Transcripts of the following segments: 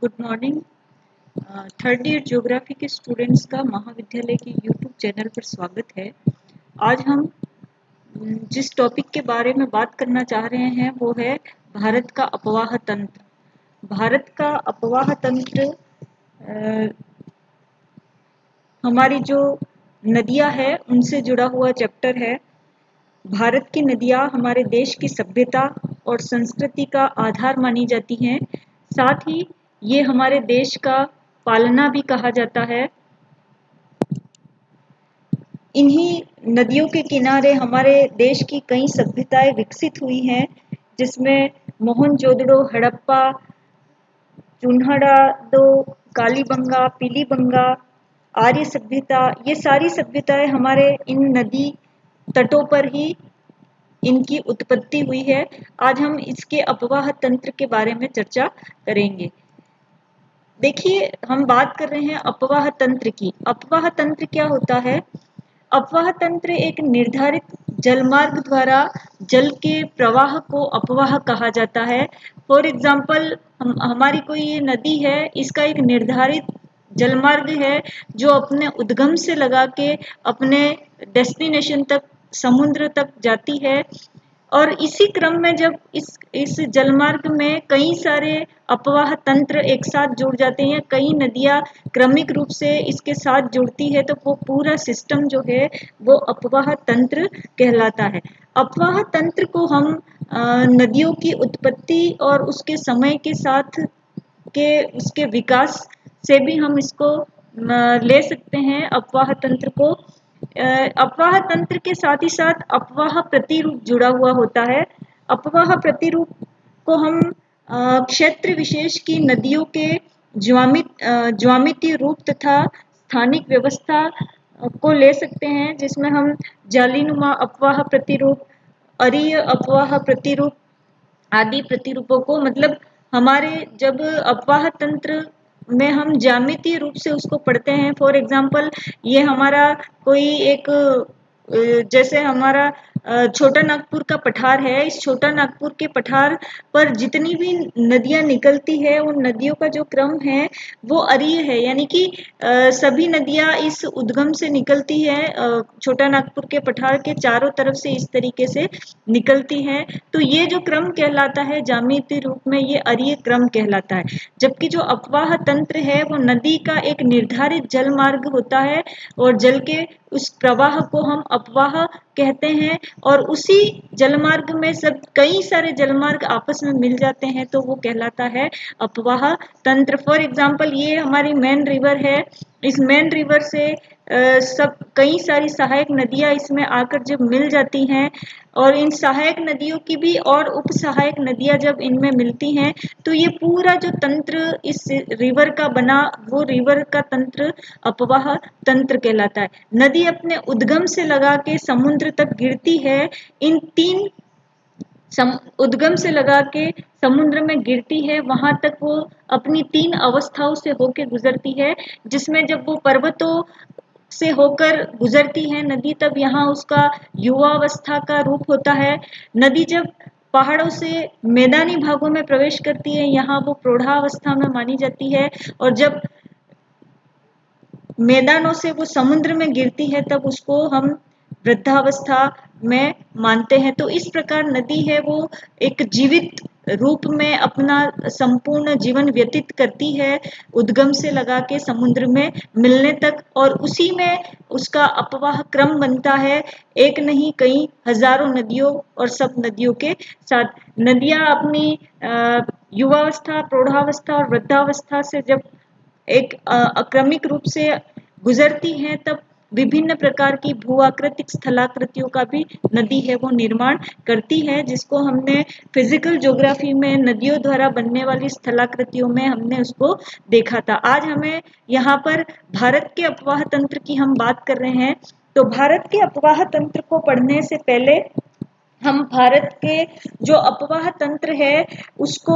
Good morning. Third year geography के students का महाविद्यालय के यूट्यूब चैनल पर स्वागत है। आज हम जिस टॉपिक के बारे में बात करना चाह रहे हैं वो है भारत का अपवाह तंत्र। भारत का अपवाह तंत्र हमारी जो नदियां हैं उनसे जुड़ा हुआ चैप्टर है। भारत की नदियां हमारे देश की सभ्यता और संस्कृति का आधार मानी जाती हैं। साथ ही ये हमारे देश का पालना भी कहा जाता है। इन्हीं नदियों के किनारे हमारे देश की कई सभ्यताएं विकसित हुई हैं, जिसमें मोहनजोदड़ो, हड़प्पा, चुनहड़ादो, कालीबंगा, पीलीबंगा, आर्य सभ्यता, ये सारी सभ्यताएं हमारे इन नदी तटों पर ही इनकी उत्पत्ति हुई है। आज हम इसके अपवाह तंत्र के बारे में चर्चा करेंगे। देखिए, हम बात कर रहे हैं अपवाह तंत्र की। अपवाह तंत्र क्या होता है? अपवाह तंत्र एक निर्धारित जलमार्ग द्वारा जल के प्रवाह को अपवाह कहा जाता है। फॉर एग्जाम्पल, हमारी कोई ये नदी है, इसका एक निर्धारित जलमार्ग है जो अपने उद्गम से लगा के अपने डेस्टिनेशन तक, समुद्र तक जाती है। और इसी क्रम में जब इस जलमार्ग में कई सारे अपवाह तंत्र एक साथ जुड़ जाते हैं, कई नदियां क्रमिक रूप से इसके साथ जुड़ती है, तो वो पूरा सिस्टम जो है वो अपवाह तंत्र कहलाता है। अपवाह तंत्र को हम नदियों की उत्पत्ति और उसके समय के साथ के उसके विकास से भी हम इसको ले सकते हैं अपवाह तंत्र को। अपवाह तंत्र के साथ ही साथ अपवाह प्रतिरूप जुड़ा हुआ होता है। अपवाह प्रतिरूप को हम क्षेत्र विशेष की नदियों के ज्यामितीय रूप तथा स्थानिक व्यवस्था को ले सकते हैं, जिसमें हम जालीनुमा अपवाह प्रतिरूप, अरीय अपवाह प्रतिरूप आदि प्रतिरूपों को, मतलब हमारे जब अपवाह तंत्र में हम ज्यामितीय रूप से उसको पढ़ते हैं। फॉर एग्जाम्पल, ये हमारा कोई एक जैसे हमारा छोटा नागपुर का पठार है। इस छोटा नागपुर के पठार पर जितनी भी नदियां निकलती है, उन नदियों का जो क्रम है वो अरीय है, यानी कि सभी नदियां इस उद्गम से निकलती है। छोटा नागपुर के पठार के चारों तरफ से इस तरीके से निकलती हैं। तो ये जो क्रम कहलाता है ज्यामितीय रूप में, ये अरीय क्रम कहलाता है। जबकि जो अपवाह तंत्र है वो नदी का एक निर्धारित जल मार्ग होता है और जल के उस प्रवाह को हम अपवाह कहते हैं। और उसी जलमार्ग में सब कई सारे जलमार्ग आपस में मिल जाते हैं, तो वो कहलाता है अपवाह तंत्र। फॉर एग्जाम्पल, ये हमारी मेन रिवर है। इस मेन रिवर से सब कई सारी सहायक नदियां इसमें आकर जब मिल जाती हैं, और इन सहायक नदियों की भी और उप सहायक नदियां जब इनमें मिलती हैं, तो ये पूरा जो तंत्र इस रिवर का बना, वो रिवर का तंत्र अपवाह तंत्र कहलाता है। नदी अपने उद्गम से लगा के समुद्र तक गिरती है। इन तीन उद्गम से लगा के समुद्र में गिरती है, वहां तक वो अपनी तीन अवस्थाओं से होके गुजरती है, जिसमें जब वो पर्वतों से होकर गुजरती है नदी, तब यहाँ उसका युवावस्था का रूप होता है। नदी जब पहाड़ों से मैदानी भागों में प्रवेश करती है, यहाँ वो प्रौढ़ावस्था में मानी जाती है। और जब मैदानों से वो समुद्र में गिरती है, तब उसको हम वृद्धावस्था में मानते हैं। तो इस प्रकार नदी है वो एक जीवित रूप में अपना संपूर्ण जीवन व्यतीत करती है, उद्गम से लगा के समुद्र में मिलने तक। और उसी में उसका अपवाह क्रम बनता है, एक नहीं कई हजारों नदियों और सब नदियों के साथ। नदियां अपनी युवावस्था, प्रौढ़ावस्था और वृद्धावस्था से जब एक अक्रमिक रूप से गुजरती हैं, तब विभिन्न प्रकार की भूआकृतिक स्थलाकृतियों का भी नदी है वो निर्माण करती है, जिसको हमने फिजिकल ज्योग्राफी में नदियों द्वारा बनने वाली स्थलाकृतियों में हमने उसको देखा था। आज हमें यहाँ पर भारत के अपवाह तंत्र की हम बात कर रहे हैं। तो भारत के अपवाह तंत्र को पढ़ने से पहले हम भारत के जो अपवाह तंत्र है उसको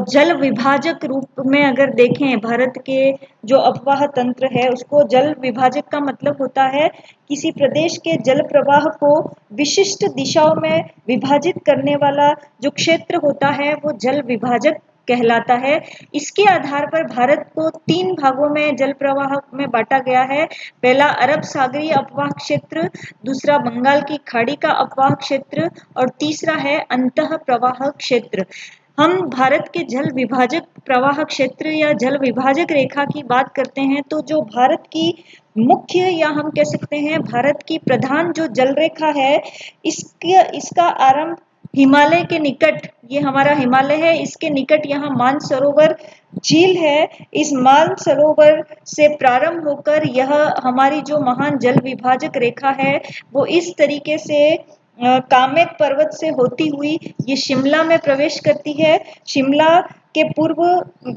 जल विभाजक रूप में अगर देखें, भारत के जो अपवाह तंत्र है उसको जल विभाजक का मतलब होता है किसी प्रदेश के जल प्रवाह को विशिष्ट दिशाओं में विभाजित करने वाला जो क्षेत्र होता है वो जल विभाजक कहलाता है। इसके आधार पर भारत को 3 भागों में जल प्रवाह में बांटा गया है। पहला अरब सागरीय अपवाह क्षेत्र, दूसरा बंगाल की खाड़ी का अपवाह क्षेत्र और तीसरा है अंतः प्रवाह क्षेत्र। हम भारत के जल विभाजक प्रवाह क्षेत्र या जल विभाजक रेखा की बात करते हैं तो जो भारत की मुख्य या हम कह सकते हैं भारत की प्रधान जो जल रेखा है, इसका आरंभ हिमालय के निकट, ये हमारा हिमालय है, इसके निकट यहाँ मानसरोवर झील है। इस मानसरोवर से प्रारंभ होकर यह हमारी जो महान जल विभाजक रेखा है वो इस तरीके से कामेत पर्वत से होती हुई ये शिमला में प्रवेश करती है। शिमला के पूर्व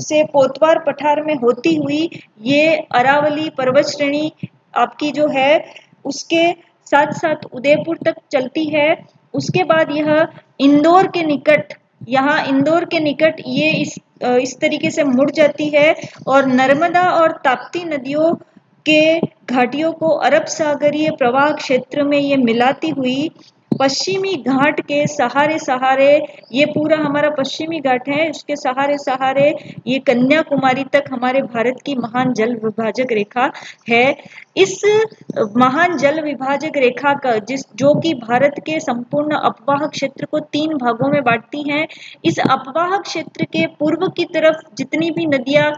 से पोतवार पठार में होती हुई ये अरावली पर्वत श्रेणी आपकी जो है उसके साथ साथ उदयपुर तक चलती है। उसके बाद यह इंदौर के निकट, यहाँ इंदौर के निकट ये इस तरीके से मुड़ जाती है और नर्मदा और ताप्ती नदियों के घाटियों को अरब सागरीय प्रवाह क्षेत्र में ये मिलाती हुई पश्चिमी घाट के सहारे सहारे, ये पूरा हमारा पश्चिमी घाट है, उसके सहारे सहारे ये कन्याकुमारी तक हमारे भारत की महान जल विभाजक रेखा है। इस महान जल विभाजक रेखा का जो कि भारत के संपूर्ण अपवाह क्षेत्र को 3 भागों में बांटती हैं। इस अपवाह क्षेत्र के पूर्व की तरफ जितनी भी नदियां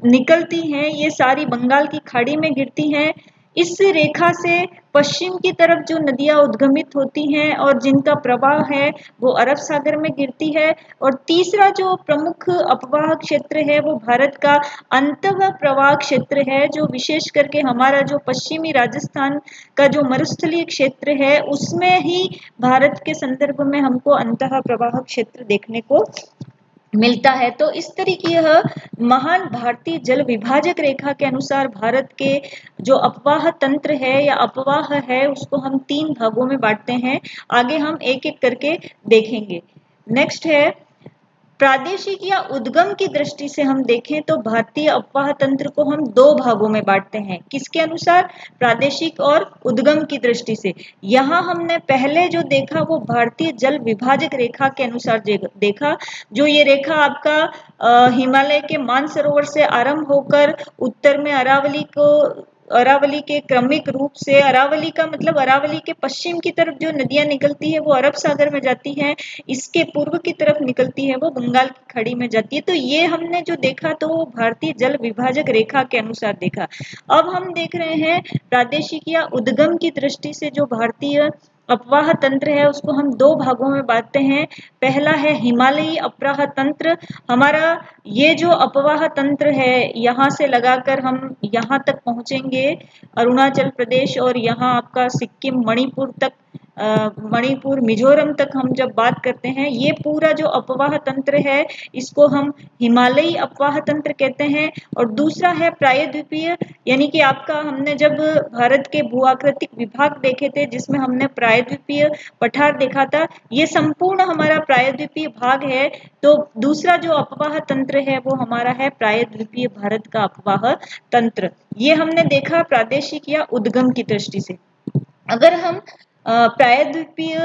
निकलती हैं ये सारी बंगाल की खाड़ी में गिरती हैं। इस रेखा से पश्चिम की तरफ जो नदियां उद्गमित होती हैं और जिनका प्रवाह है वो अरब सागर में गिरती है। और तीसरा जो प्रमुख अपवाह क्षेत्र है वो भारत का अंतः प्रवाह क्षेत्र है, जो विशेष करके हमारा जो पश्चिमी राजस्थान का जो मरुस्थलीय क्षेत्र है उसमें ही भारत के संदर्भ में हमको अंतः प्रवाह क्षेत्र देखने को मिलता है। तो इस तरीके यह महान भारतीय जल विभाजक रेखा के अनुसार भारत के जो अपवाह तंत्र है या अपवाह है उसको हम 3 भागों में बांटते हैं। आगे हम एक एक करके देखेंगे। नेक्स्ट है प्रादेशिक या उद्गम की दृष्टि से हम देखें तो भारतीय अपवाह तंत्र को हम 2 भागों में बांटते हैं। किसके अनुसार? प्रादेशिक और उद्गम की दृष्टि से। यहाँ हमने पहले जो देखा वो भारतीय जल विभाजक रेखा के अनुसार देखा। जो ये रेखा आपका हिमालय के मानसरोवर से आरंभ होकर उत्तर में अरावली के क्रमिक रूप से, अरावली का मतलब अरावली के पश्चिम की तरफ जो नदियां निकलती है वो अरब सागर में जाती हैं, इसके पूर्व की तरफ निकलती है वो बंगाल की खाड़ी में जाती है। तो ये हमने जो देखा तो वो भारतीय जल विभाजक रेखा के अनुसार देखा। अब हम देख रहे हैं प्रादेशिक या उद्गम की दृष्टि से जो भारतीय अपवाह तंत्र है उसको हम 2 भागों में बांटते हैं। पहला है हिमालयी अपवाह तंत्र। हमारा ये जो अपवाह तंत्र है यहाँ से लगाकर हम यहाँ तक पहुंचेंगे अरुणाचल प्रदेश और यहाँ आपका सिक्किम, मणिपुर, मिजोरम तक हम जब बात करते हैं, ये पूरा जो अपवाह तंत्र है इसको हम हिमालयी अपवाह तंत्र कहते हैं। और दूसरा है प्रायद्वीपीय, यानी कि आपका हमने जब भारत के भूआकृतिक विभाग देखे थे जिसमें हमने प्रायद्वीपीय पठार देखा था, ये संपूर्ण हमारा प्रायद्वीपीय भाग है। तो दूसरा जो अपवाह तंत्र है वो हमारा है प्रायद्वीपीय भारत का अपवाह तंत्र। ये हमने देखा प्रादेशिक या उद्गम की दृष्टि से। अगर हम प्रायद्वीपीय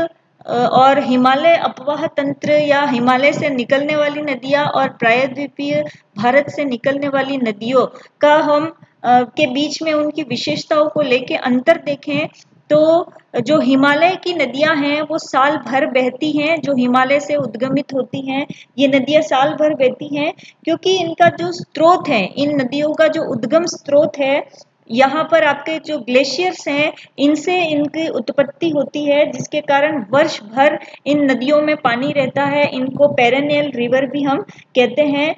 और हिमालय अपवाह तंत्र या हिमालय से निकलने वाली नदियां और प्रायद्वीपीय भारत से निकलने वाली नदियों का हम के बीच में उनकी विशेषताओं को लेके अंतर देखें तो जो हिमालय की नदियां हैं वो साल भर बहती हैं। जो हिमालय से उद्गमित होती हैं ये नदियां साल भर बहती हैं क्योंकि इनका जो स्रोत है, इन नदियों का जो उद्गम स्रोत है, यहाँ पर आपके जो ग्लेशियर्स हैं इनसे इनकी उत्पत्ति होती है, जिसके कारण वर्ष भर इन नदियों में पानी रहता है। इनको पेरेनियल रिवर भी हम कहते हैं।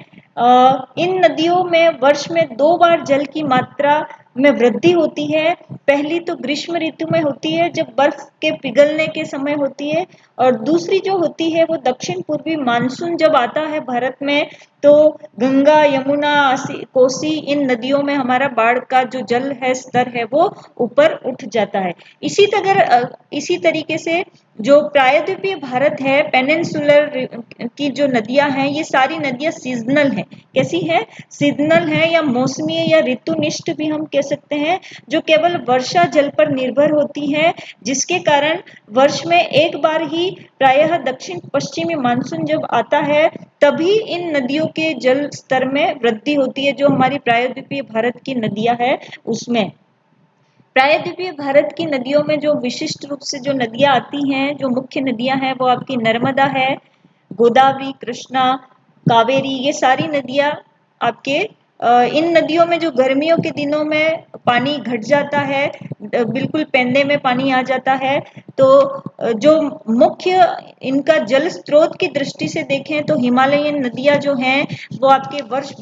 इन नदियों में वर्ष में 2 बार जल की मात्रा में वृद्धि होती है। पहली तो ग्रीष्म ऋतु में होती है जब बर्फ के पिघलने के समय होती है, और दूसरी जो होती है वो दक्षिण पूर्वी मानसून जब आता है भारत में तो गंगा, यमुना, कोसी, इन नदियों में हमारा बाढ़ का जो जल है स्तर है वो ऊपर उठ जाता है। इसी तरीके से जो प्रायद्वीपीय भारत है, पेनिनसुलर की जो नदियां हैं, ये सारी नदियां सीजनल हैं। कैसी है? सीजनल है, या मौसमी या ऋतुनिष्ठ भी हम कह सकते हैं, जो केवल वर्षा जल पर निर्भर होती है, जिसके कारण वर्ष में एक बार ही प्रायः दक्षिण पश्चिमी मानसून जब आता है तभी इन नदियों के जल स्तर में वृद्धि होती है, जो हमारी प्रायद्वीपीय भारत की नदियां है उसमें। प्रायद्वीपीय भारत की नदियों में जो विशिष्ट रूप से जो नदियां आती हैं, जो मुख्य नदियां हैं, वो आपकी नर्मदा है, गोदावरी, कृष्णा, कावेरी, ये सारी नदियां आपके इन नदियों में जो गर्मियों के दिनों में पानी घट जाता है, बिल्कुल पैंदे में पानी आ जाता है, तो जो मुख्य इनका जल स्रोत की दृष्टि से देखें तो हिमालयन नदियां जो हैं वो आपके वर्ष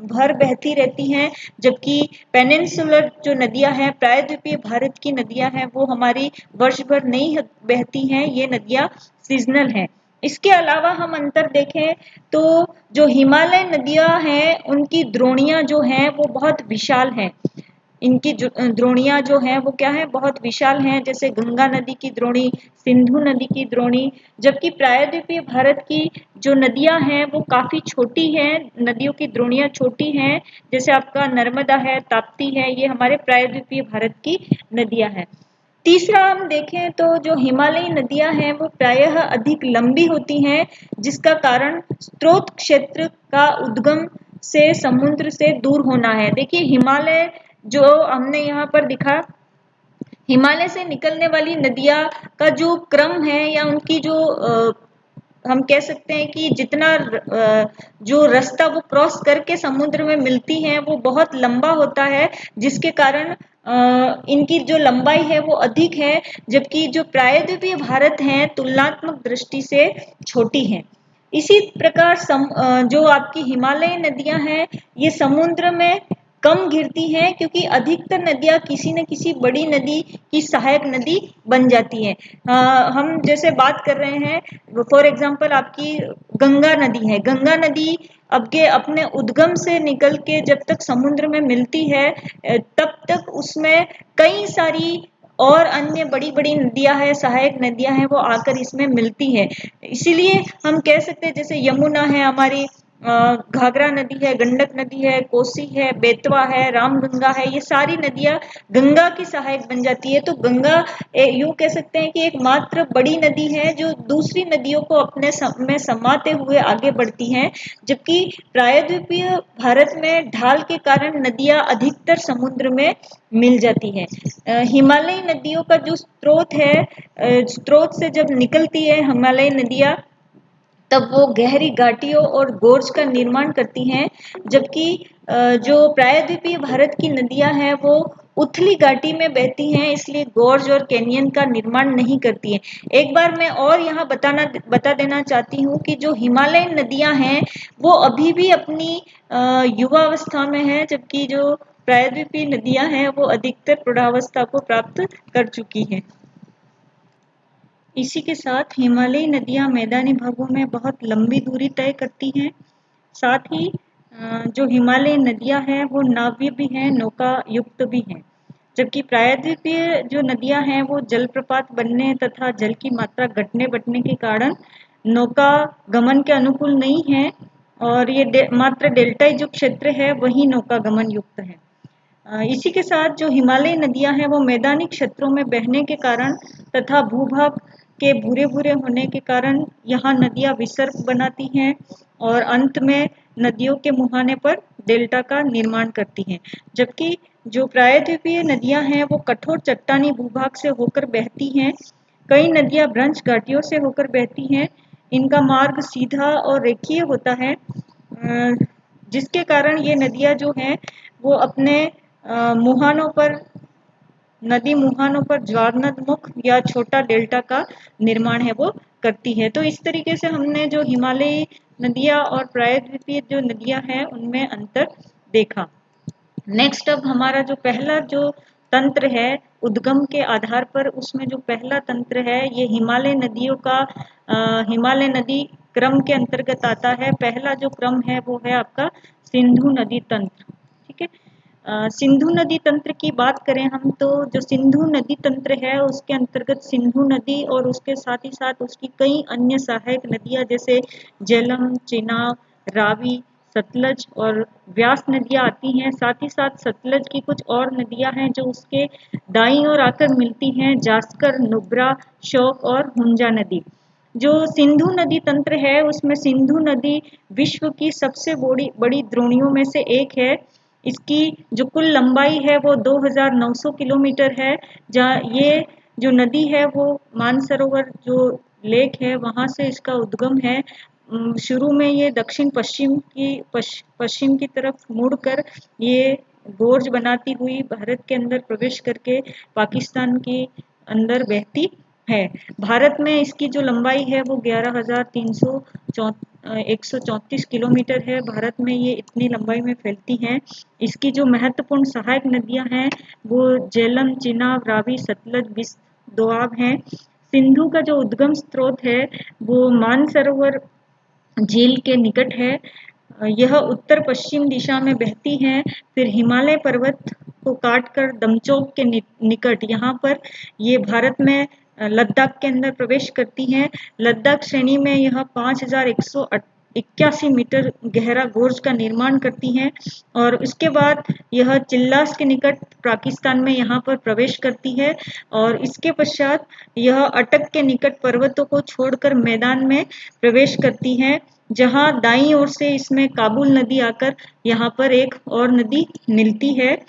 भर बहती रहती हैं, जबकि पेनिनसुलर जो नदियां हैं, प्रायद्वीपीय भारत की नदियां हैं, वो हमारी वर्ष भर नहीं बहती हैं, ये नदियां सीजनल हैं। इसके अलावा हम अंतर देखें तो जो हिमालय नदियां हैं उनकी द्रोणियां जो हैं वो बहुत विशाल हैं। इनकी द्रोणियां जो हैं वो क्या है? बहुत विशाल हैं, जैसे गंगा नदी की द्रोणी, सिंधु नदी की द्रोणी। जबकि प्रायद्वीपीय भारत की जो नदियां हैं वो काफी छोटी हैं, नदियों की द्रोणियां छोटी हैं, जैसे आपका नर्मदा है, ताप्ती है, ये हमारे प्रायद्वीपीय भारत की नदियां हैं। तीसरा हम देखें तो जो हिमालयी नदियां हैं वो प्रायः अधिक लंबी होती हैं, जिसका कारण स्रोत क्षेत्र का उद्गम से समुद्र से दूर होना है। देखिए हिमालय जो हमने यहाँ पर दिखा, हिमालय से निकलने वाली नदियां का जो क्रम है, या उनकी जो हम कह सकते हैं कि जितना जो रास्ता वो क्रॉस करके समुद्र में मिलती हैं वो बहुत लंबा होता है, जिसके कारण इनकी जो लंबाई है वो अधिक है, जबकि जो प्रायद्वीपीय भारत है तुलनात्मक दृष्टि से छोटी हैं। इसी प्रकार जो आपकी हिमालय नदियां हैं ये समुद्र में कम गिरती हैं, क्योंकि अधिकतर नदियां किसी न किसी बड़ी नदी की सहायक नदी बन जाती हैं। हम जैसे बात कर रहे हैं, फॉर एग्जांपल आपकी गंगा नदी है, गंगा नदी अब के अपने उद्गम से निकल के जब तक समुद्र में मिलती है तब तक उसमें कई सारी और अन्य बड़ी बड़ी नदियां हैं, सहायक नदियां हैं, वो आकर इसमें मिलती है। इसीलिए हम कह सकते हैं जैसे यमुना है हमारी, घाघरा नदी है, गंडक नदी है, कोसी है, बेतवा है, रामगंगा है, ये सारी नदियां गंगा की सहायक बन जाती है। तो गंगा यूं कह सकते हैं कि एक मात्र बड़ी नदी है जो दूसरी नदियों को अपने में समाते हुए आगे बढ़ती हैं, जबकि प्रायद्वीपीय भारत में ढाल के कारण नदियां अधिकतर समुद्र में मिल जाती है। हिमालयी नदियों का जो स्रोत है, स्रोत से जब निकलती है हिमालयी नदियां तब वो गहरी घाटियों और गोर्ज का निर्माण करती हैं, जबकि जो प्रायद्वीपीय भारत की नदियां हैं वो उथली घाटी में बहती हैं, इसलिए गोर्ज और कैनियन का निर्माण नहीं करती हैं। एक बार मैं और यहाँ बता देना चाहती हूँ कि जो हिमालयन नदियां हैं वो अभी भी अपनी युवावस्था में है, जबकि जो प्रायद्वीपीय नदियां हैं वो अधिकतर प्रौढ़ावस्था को प्राप्त कर चुकी हैं। इसी के साथ हिमालयी नदियां मैदानी भागों में बहुत लंबी दूरी तय करती हैं। साथ ही जो हिमालयी नदियां हैं वो नाव्य भी हैं, नौका युक्त भी हैं, जबकि प्रायद्वीपीय जो नदियां हैं वो जलप्रपात बनने तथा जल की मात्रा घटने बढ़ने के कारण नौका गमन के अनुकूल नहीं है, और ये मात्र डेल्टाई जो क्षेत्र है वही नौका गमन युक्त है। इसी के साथ जो हिमालयी नदियां हैं वो मैदानी क्षेत्रों में बहने के कारण तथा भूभाग के भूरे भूरे होने के कारण यहाँ नदियां विसर्ग बनाती हैं, और अंत में नदियों के मुहाने पर डेल्टा का निर्माण करती हैं। जबकि जो प्रायद्वीपीय नदियां हैं वो कठोर चट्टानी भूभाग से होकर बहती हैं। कई नदियां भ्रंश घाटियों से होकर बहती हैं। इनका मार्ग सीधा और रेखीय होता है, जिसके कारण ये नदियां जो हैं वो अपने मुहानों पर, नदी मुहानों पर ज्वारनदमुख या छोटा डेल्टा का निर्माण है वो करती है। तो इस तरीके से हमने जो हिमालयी नदियां और प्रायद्वीपीय जो नदियां हैं उनमें अंतर देखा। नेक्स्ट अब हमारा जो पहला जो तंत्र है उद्गम के आधार पर, उसमें जो पहला तंत्र है ये हिमालय नदियों का हिमालय नदी क्रम के अंतर्गत आता है। पहला जो क्रम है वो है आपका सिंधु नदी तंत्र। ठीक है, सिंधु नदी तंत्र की बात करें हम, तो जो सिंधु नदी तंत्र है उसके अंतर्गत सिंधु नदी और उसके साथ ही साथ उसकी कई अन्य सहायक नदियां जैसे झेलम, चिनाब, रावी, सतलज और व्यास नदियां आती हैं। साथ ही साथ सतलज की कुछ और नदियां हैं जो उसके दाईं ओर आकर मिलती हैं, जास्कर, नुब्रा, शोक और हुंजा नदी। जो सिंधु नदी तंत्र है उसमें सिंधु नदी विश्व की सबसे बड़ी बड़ी द्रोणियों में से एक है। इसकी जो कुल लंबाई है वो 2900 किलोमीटर है। जहाँ ये जो नदी है वो मानसरोवर जो लेक है वहां से इसका उद्गम है। शुरू में ये दक्षिण पश्चिम की तरफ मुड़कर ये गोर्ज बनाती हुई भारत के अंदर प्रवेश करके पाकिस्तान के अंदर बहती है। भारत में इसकी जो लंबाई है वो 11,134 किलोमीटर है। भारत में ये इतनी लंबाई में फैलती हैं। इसकी जो महत्वपूर्ण सहायक नदियां हैं वो झेलम, चिनाब, रावी, सतलज, बिस, दोआब हैं। सिंधु का जो उद्गम स्रोत है वो मानसरोवर झील के निकट है। यह उत्तर पश्चिम दिशा में बहती है, फिर हिमालय पर्वत को काटकर दमचौक के निकट यहाँ पर ये भारत में लद्दाख के अंदर प्रवेश करती हैं। लद्दाख श्रेणी में यह 5181 मीटर गहरा गोर्ज का निर्माण करती हैं और उसके बाद यह चिल्लास के निकट पाकिस्तान में यहाँ पर प्रवेश करती है और इसके पश्चात यह अटक के निकट पर्वतों को छोड़कर मैदान में प्रवेश करती है, जहां दाईं ओर से इसमें काबुल नदी आकर यहाँ पर एक और नदी मिलती है।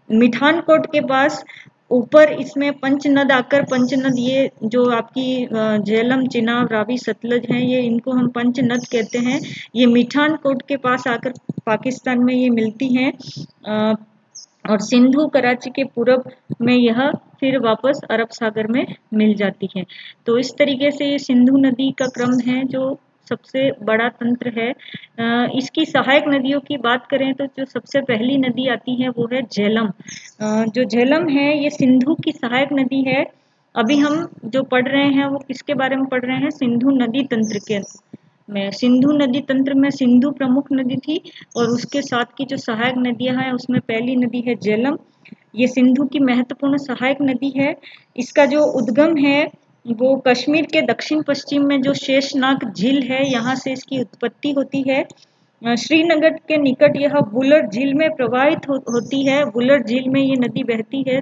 मिठानकोट के पास ऊपर इसमें पंचनद आकर, पंचनद ये जो आपकी झेलम, चिनाब, रावी, सतलज हैं, ये इनको हम पंचनद कहते हैं। ये मिठानकोट के पास आकर पाकिस्तान में ये मिलती हैं और सिंधु कराची के पूरब में यह फिर वापस अरब सागर में मिल जाती है। तो इस तरीके से ये सिंधु नदी का क्रम है जो सबसे बड़ा तंत्र है। इसकी सहायक नदियों की बात करें तो जो सबसे पहली नदी आती है वो है झेलम। जो झेलम है ये सिंधु की सहायक नदी है। अभी हम जो पढ़ रहे हैं वो किसके बारे में पढ़ रहे हैं? सिंधु नदी तंत्र के में। सिंधु नदी तंत्र में सिंधु प्रमुख नदी थी और उसके साथ की जो सहायक नदियां हैं उसमें पहली नदी है झेलम। ये सिंधु की महत्वपूर्ण सहायक नदी है। इसका जो उद्गम है वो कश्मीर के दक्षिण पश्चिम में जो शेषनाग झील है यहाँ से इसकी उत्पत्ति होती है। श्रीनगर के निकट यह बुलर झील में प्रवाहित होती है। बुलर झील में ये नदी बहती है,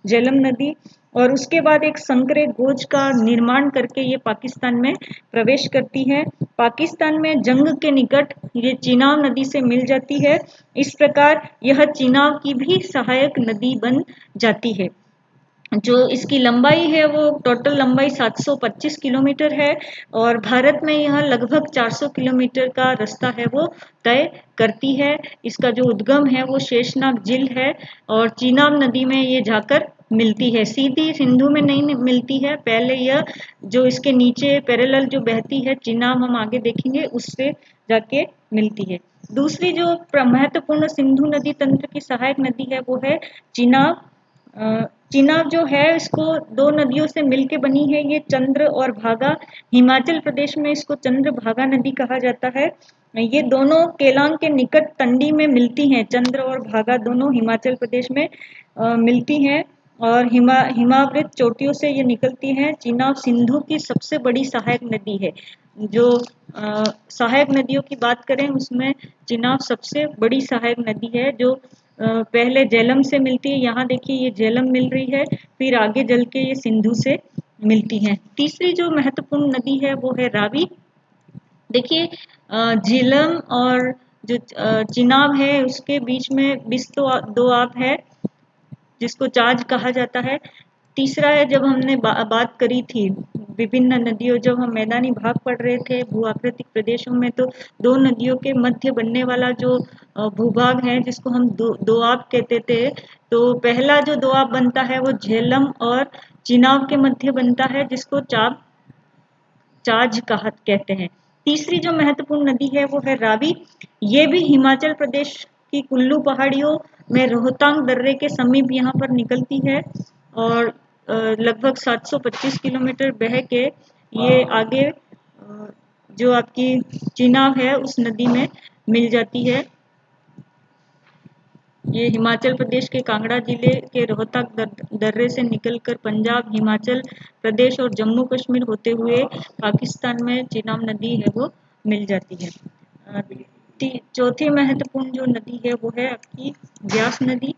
झेलम नदी, और उसके बाद एक संकरे गोज का निर्माण करके ये पाकिस्तान में प्रवेश करती है। पाकिस्तान में जंग के निकट ये चिनाब नदी से मिल जाती है। इस प्रकार यह चिनाब की भी सहायक नदी बन जाती है। जो इसकी लंबाई है वो टोटल लंबाई 725 किलोमीटर है और भारत में यह लगभग 400 किलोमीटर का रास्ता है वो तय करती है। इसका जो उद्गम है वो शेषनाग झील है और चिनाब नदी में ये जाकर मिलती है। सीधी सिंधु में नहीं मिलती है, पहले यह जो इसके नीचे पैरेलल जो बहती है चिनाब, हम आगे देखेंगे, उससे जाके मिलती है। दूसरी जो महत्वपूर्ण सिंधु नदी तंत्र की सहायक नदी है वो है चिनाब। चिनाब जो है इसको दो नदियों से मिलके बनी है, ये चंद्र और भागा। हिमाचल प्रदेश में इसको चंद्र भागा नदी कहा जाता है। ये दोनों केलांग के निकट तंडी में मिलती हैं। चंद्र और भागा दोनों हिमाचल प्रदेश में मिलती हैं और हिमावृत चोटियों से ये निकलती हैं। चिनाब सिंधु की सबसे बड़ी सहायक नदी है। जो सहायक नदियों की बात करें उसमें चिनाब सबसे बड़ी सहायक नदी है जो पहले झेलम से मिलती है। यहाँ देखिए ये झेलम मिल रही है, फिर आगे जल के ये सिंधु से मिलती है। तीसरी जो महत्वपूर्ण नदी है वो है रावी। देखिए झेलम और जो चिनाब है उसके बीच में बिस दोआब है जिसको चाज कहा जाता है। तीसरा है, जब हमने बात करी थी विभिन्न नदियों, जब हम मैदानी भाग पढ़ रहे थे भूआकृतिक प्रदेशों में, तो दो नदियों के मध्य बनने वाला जो भूभाग है जिसको हम दोआब कहते थे, तो पहला जो दोआब बनता है वो झेलम और चिनाब के मध्य बनता है जिसको चाज कहते हैं। तीसरी जो महत्वपूर्ण नदी है वो है रावी। ये भी हिमाचल प्रदेश की कुल्लू पहाड़ियों में रोहतांग दर्रे के समीप यहाँ पर निकलती है और लगभग 725 किलोमीटर बह के ये आगे जो आपकी चिनाब है उस नदी में मिल जाती है। ये हिमाचल प्रदेश के कांगड़ा जिले के रोहतक दर्रे से निकलकर पंजाब, हिमाचल प्रदेश और जम्मू कश्मीर होते हुए पाकिस्तान में चिनाब नदी है वो मिल जाती है। चौथी महत्वपूर्ण जो नदी है वो है आपकी व्यास नदी।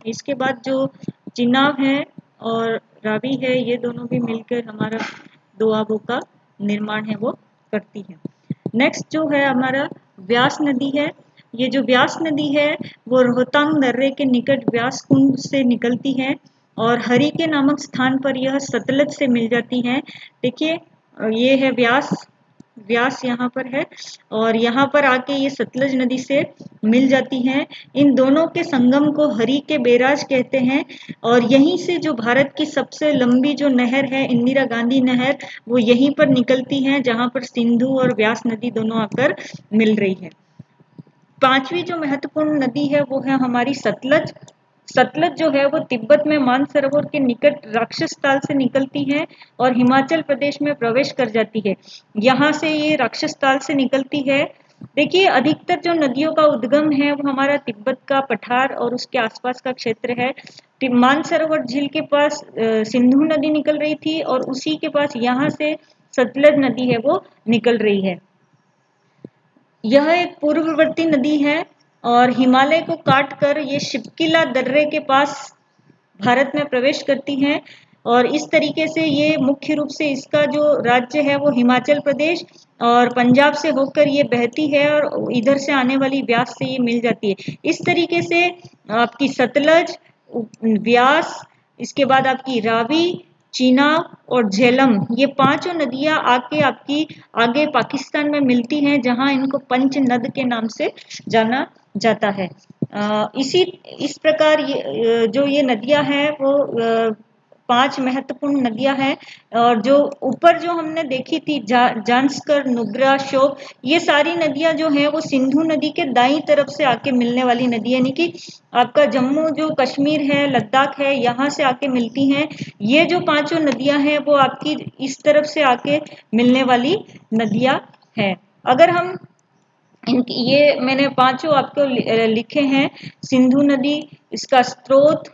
इसके बाद जो चिनाब है और रावी है, ये दोनों भी मिलकर हमारा दोआबों का निर्माण है वो करती है। नेक्स्ट जो है हमारा व्यास नदी है। ये जो व्यास नदी है वो रोहतांग दर्रे के निकट व्यास कुंड से निकलती है और हरि के नामक स्थान पर यह सतलज से मिल जाती है। देखिए ये है व्यास, व्यास यहाँ पर है और यहाँ पर आके ये सतलज नदी से मिल जाती हैं। इन दोनों के संगम को हरि के बैराज कहते हैं और यहीं से जो भारत की सबसे लंबी जो नहर है इंदिरा गांधी नहर, वो यहीं पर निकलती है, जहाँ पर सिंधु और व्यास नदी दोनों आकर मिल रही है। पांचवी जो महत्वपूर्ण नदी है वो है हमारी सतलज। सतलज जो है वो तिब्बत में मानसरोवर के निकट राक्षस ताल से निकलती है और हिमाचल प्रदेश में प्रवेश कर जाती है। यहाँ से ये राक्षस ताल से निकलती है। देखिए अधिकतर जो नदियों का उद्गम है वो हमारा तिब्बत का पठार और उसके आसपास का क्षेत्र है। मानसरोवर झील के पास सिंधु नदी निकल रही थी और उसी के पास यहाँ से सतलज नदी है वो निकल रही है। यह एक पूर्ववर्ती नदी है और हिमालय को काट कर ये शिपकिला दर्रे के पास भारत में प्रवेश करती हैं और इस तरीके से ये मुख्य रूप से इसका जो राज्य है वो हिमाचल प्रदेश और पंजाब से होकर ये बहती है और इधर से आने वाली व्यास से ये मिल जाती है। इस तरीके से आपकी सतलज, व्यास, इसके बाद आपकी रावी, चीनाब और झेलम, ये पांचों नदियां आके आपकी आगे पाकिस्तान में मिलती हैं, जहां इनको पंच नद के नाम से जाना जाता है। इस प्रकार जो ये नदियां हैं वो पांच महत्वपूर्ण नदियां हैं और जो ऊपर जो हमने देखी थी जांस्कर, नुब्रा, शोक, ये सारी नदियां जो हैं वो सिंधु नदी के दाईं तरफ से आके मिलने वाली नदी है, यानी कि आपका जम्मू जो कश्मीर है, लद्दाख है, यहाँ से आके मिलती हैं। ये जो पांचों नदियां हैं वो आपकी इस तरफ से आके मिलने वाली नदियां हैं। अगर हम ये मैंने पांचों आपको लिखे हैं। सिंधु नदी, इसका स्रोत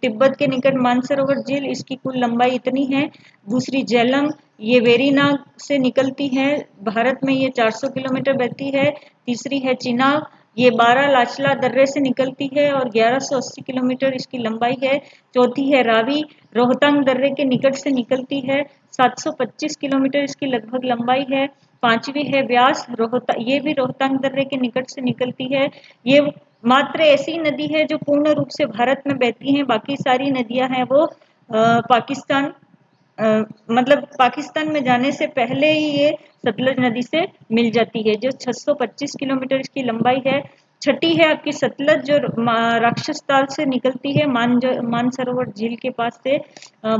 तिब्बत के निकट मानसरोवर झील, इसकी कुल लंबाई इतनी है। दूसरी झेलम, ये वेरीनाग से निकलती है, भारत में ये 400 किलोमीटर बहती है। तीसरी है चिनाब, ये 12 लाचला दर्रे से निकलती है और 1180 किलोमीटर इसकी लंबाई है। चौथी है रावी, रोहतांग दर्रे के निकट से निकलती है, 725 किलोमीटर इसकी लगभग लंबाई है। पांचवी है व्यास, ये भी रोहतांग दर्रे के निकट से निकलती है। ये मात्र ऐसी नदी है जो पूर्ण रूप से भारत में बहती है, बाकी सारी नदियां हैं वो पाकिस्तान मतलब पाकिस्तान में जाने से पहले ही ये सतलज नदी से मिल जाती है, जो 625 किलोमीटर इसकी लंबाई है। छठी है आपकी सतलज, जो राक्षस ताल से निकलती है मानसरोवर झील के पास से।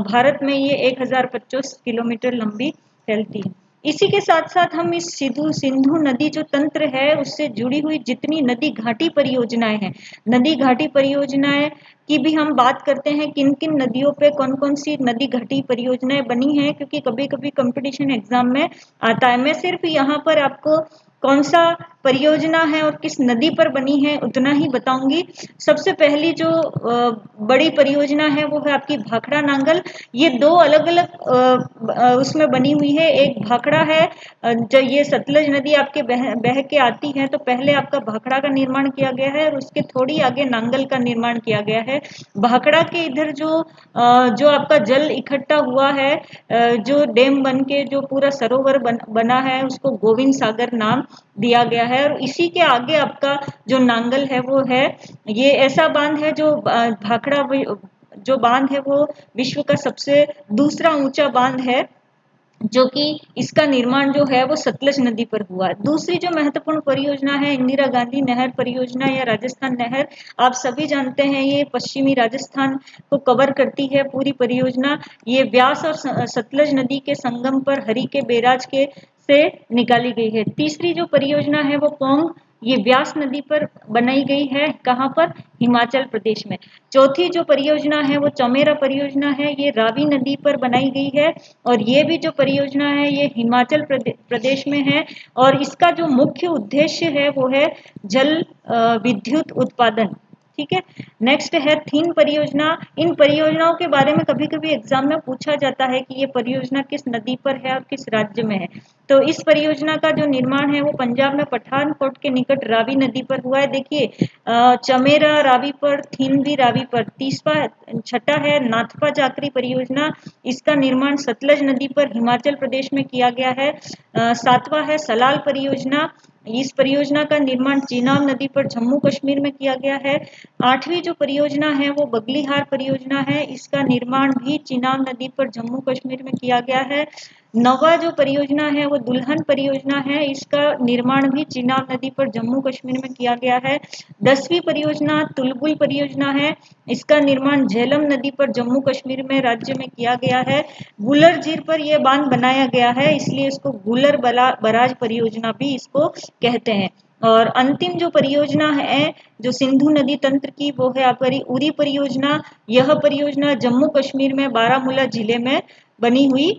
भारत में ये 1025 किलोमीटर लंबी फैलती है। इसी के साथ साथ हम इस सिंधु नदी जो तंत्र है उससे जुड़ी हुई जितनी नदी घाटी परियोजनाएं हैं, नदी घाटी परियोजनाएं की भी हम बात करते हैं, किन किन नदियों पे कौन कौन सी नदी घाटी परियोजनाएं बनी हैं, क्योंकि कभी कभी कंपटीशन एग्जाम में आता है। मैं सिर्फ यहाँ पर आपको कौन सा परियोजना है और किस नदी पर बनी है उतना ही बताऊंगी। सबसे पहली जो बड़ी परियोजना है वो है आपकी भाखड़ा नांगल। ये दो अलग अलग उसमें बनी हुई है। एक भाखड़ा है, जब ये सतलज नदी आपके बह के आती है तो पहले आपका भाखड़ा का निर्माण किया गया है और उसके थोड़ी आगे नांगल का निर्माण किया गया है। भाखड़ा के इधर जो आपका जल इकट्ठा हुआ है, जो डैम बन के जो पूरा सरोवर बना है, उसको गोविंद सागर नाम दिया गया है। और इसी के आगे आपका जो नांगल है वो है, ये ऐसा बांध है जो भाखड़ा जो बांध है वो विश्व का सबसे दूसरा ऊंचा बांध है, जो कि इसका निर्माण जो है वो सतलज नदी पर हुआ है। दूसरी जो महत्वपूर्ण परियोजना है इंदिरा गांधी नहर परियोजना या राजस्थान नहर, आप सभी जानते हैं ये पश्चिमी राजस्थान को कवर करती है पूरी परियोजना। ये व्यास और सतलज नदी के संगम पर हरि के बैराज के से निकाली गई है। तीसरी जो परियोजना है वो पोंग, ये व्यास नदी पर बनाई गई है, कहाँ पर, हिमाचल प्रदेश में। चौथी जो परियोजना है वो चौमेरा परियोजना है, ये रावी नदी पर बनाई गई है और ये भी जो परियोजना है ये हिमाचल प्रदेश में है और इसका जो मुख्य उद्देश्य है वो है जल विद्युत उत्पादन। ठीक है। नेक्स्ट है थीन परियोजना। इन परियोजनाओं के बारे में कभी कभी एग्जाम में पूछा जाता है कि ये परियोजना किस नदी पर है और किस राज्य में है। तो इस परियोजना का जो निर्माण है वो पंजाब में पठानकोट के निकट रावी नदी पर हुआ है। देखिए चमेरा रावी पर, थीनवी रावी पर। तीसरा छठा है नाथपा चाकरी परियोजना, इसका निर्माण सतलज नदी पर हिमाचल प्रदेश में किया गया है। सातवां है सलाल परियोजना, इस परियोजना का निर्माण चीनाब नदी पर जम्मू कश्मीर में किया गया है। आठवीं जो परियोजना है वो बगलीहार परियोजना है, इसका निर्माण भी चीनाब नदी पर जम्मू कश्मीर में किया गया है। नवा जो परियोजना है वो दुल्हन परियोजना है, इसका निर्माण भी चीनाब नदी पर जम्मू कश्मीर में किया गया है। 10वीं परियोजना तुलबुल परियोजना है, इसका निर्माण झेलम नदी पर जम्मू कश्मीर में राज्य में किया गया है। गुलर झील पर यह बांध बनाया गया है, इसलिए इसको गुलर बराज परियोजना भी इसको कहते हैं। और अंतिम जो परियोजना है जो सिंधु नदी तंत्र की, वो है आपकी उरी परियोजना। यह परियोजना जम्मू कश्मीर में बारामूला जिले में बनी हुई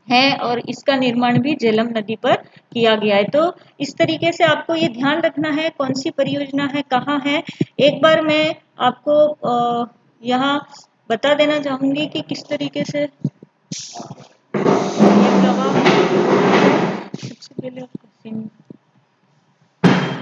है और इसका निर्माण भी झेलम नदी पर किया गया है। तो इस तरीके से आपको ये ध्यान रखना है कौन सी परियोजना है, कहाँ है। एक बार मैं आपको यहाँ बता देना चाहूंगी कि किस तरीके से ये प्रवाह। सबसे पहले